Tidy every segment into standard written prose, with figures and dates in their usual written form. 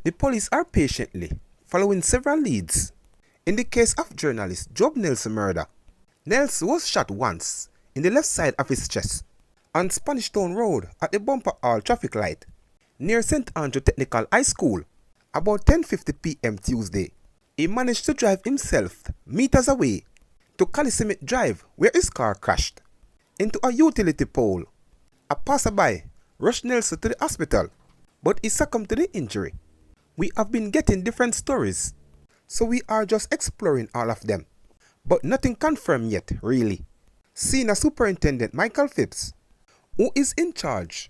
The police are patiently following several leads. In the case of journalist Job Nelson murder, Nelson was shot once in the left side of his chest on Spanish Town Road at the Bumper Hall traffic light near St. Andrew Technical High School about 10:50 p.m. Tuesday. He managed to drive himself meters away to Calisimit Drive where his car crashed into a utility pole. A passerby rushed Nelson to the hospital, but he succumbed to the injury. We have been getting different stories, so we are just exploring all of them, but nothing confirmed yet, really. Senior Superintendent Michael Phipps, who is in charge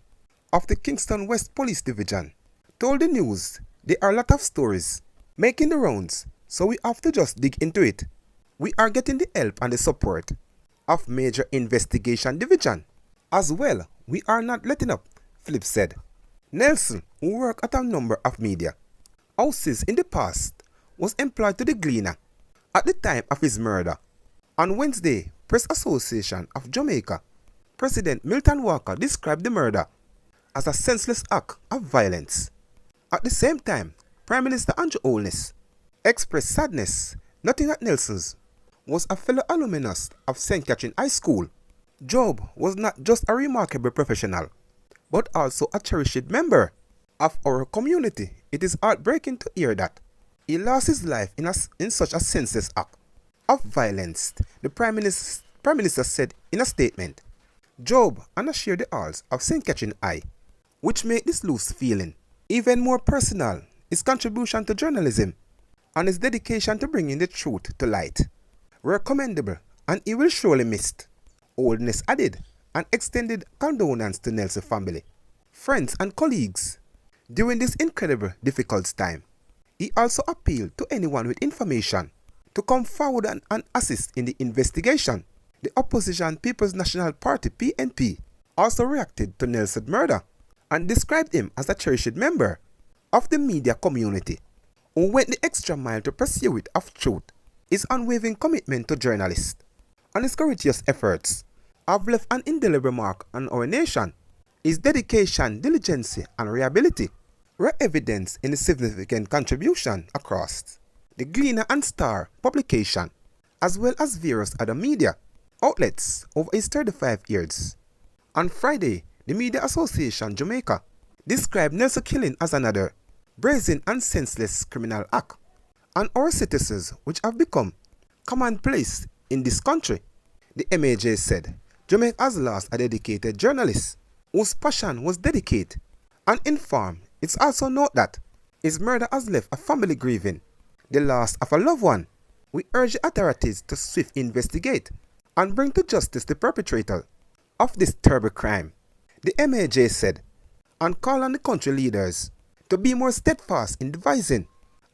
of the Kingston West Police Division, told the news there are a lot of stories making the rounds, so we have to just dig into it. We are getting the help and the support of Major Investigation Division. As well, we are not letting up, Phillips said. Nelson, who worked at a number of media houses in the past, was employed to the Gleaner at the time of his murder. On Wednesday, Press Association of Jamaica President Milton Walker described the murder as a senseless act of violence. At the same time, Prime Minister Andrew Holness expressed sadness, noting that Nelson's was a fellow alumnus of St. Catherine High School. Job was not just a remarkable professional, but also a cherished member of our community. It is heartbreaking to hear that he lost his life in such a senseless act of violence, the Prime Minister said in a statement. Job shared the halls of St. Catherine High, which made this loose feeling even more personal. His contribution to journalism and his dedication to bringing the truth to light were commendable, and he will surely missed. Holness added and extended condolence to Nelson's family, friends and colleagues during this incredibly difficult time. He also appealed to anyone with information to come forward and assist in the investigation. The opposition People's National Party (PNP) also reacted to Nelson's murder and described him as a cherished member of the media community who went the extra mile to pursue it of truth. His unwavering commitment to journalists and his courageous efforts have left an indelible mark on our nation. His dedication, diligence, and reliability were evidenced in his significant contribution across the Gleaner and Star publication, as well as various other media outlets over his 35 years. On Friday, the Media Association Jamaica described Nelson killing as another brazen and senseless criminal act, and our citizens which have become commonplace in this country. The MAJ said Jamaica has lost a dedicated journalist whose passion was dedicated and informed. It's also noted that his murder has left a family grieving the loss of a loved one. We urge the authorities to swiftly investigate and bring to justice the perpetrator of this terrible crime, the MAJ said, and call on the country leaders to be more steadfast in devising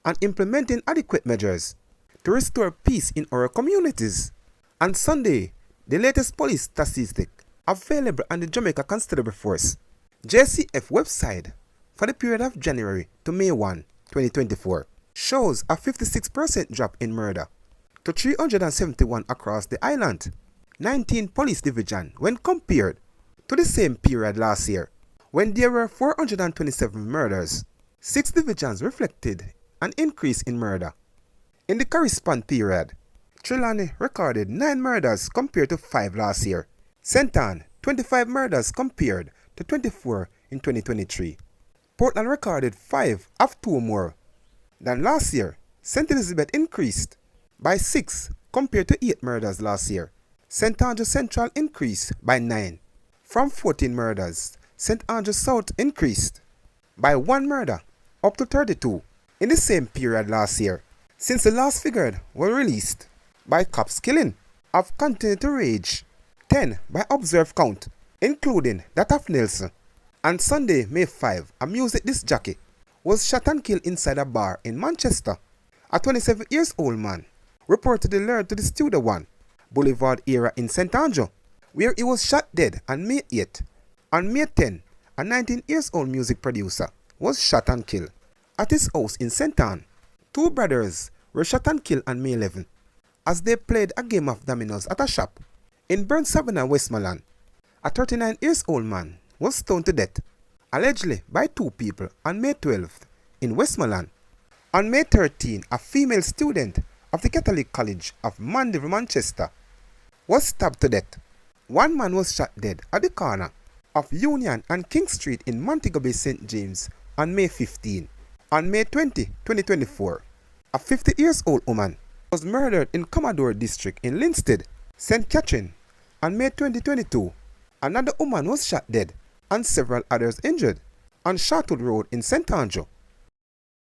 and implementing adequate measures to restore peace in our communities. On Sunday, the latest police statistic available on the Jamaica Constable Force JCF website for the period of January to May 1, 2024 shows a 56% drop in murder to 371 across the island, 19 police divisions when compared to the same period last year when there were 427 murders. 6 divisions reflected an increase in murder. In the corresponding period, Trelawney recorded 9 murders compared to 5 last year. St. Ann, 25 murders compared to 24 in 2023. Portland recorded 5 of 2 more than last year. St. Elizabeth increased by 6 compared to 8 murders last year. St. Andrew Central increased by 9 from 14 murders. St. Andrew South increased by 1 murder up to 32 in the same period last year. Since the last figures were released by cops, killing have continued to rage. 10 by observed count, including that of Nelson. On Sunday, May 5, a music disc jockey was shot and killed inside a bar in Manchester. A 27-year-old man reportedly lured to the Studio One Boulevard area in St. Andrew, where he was shot dead on May 8. On May 10, a 19-year-old music producer was shot and killed at his house in St. Ann. 2 brothers were shot and killed on May 11 as they played a game of dominoes at a shop in Burn Savannah, Westmoreland. A 39-year-old man was stoned to death, allegedly by 2 people on May 12th in Westmoreland. On May 13, a female student of the Catholic College of Mandeville, Manchester, was stabbed to death. One man was shot dead at the corner of Union and King Street in Montego Bay, St. James on May 15. On May 20, 2024, a 50-year-old woman was murdered in Commodore District in Linstead, St. Catherine. On May 2022, another woman was shot dead and several others injured on Shartwood Road in St. Andrew.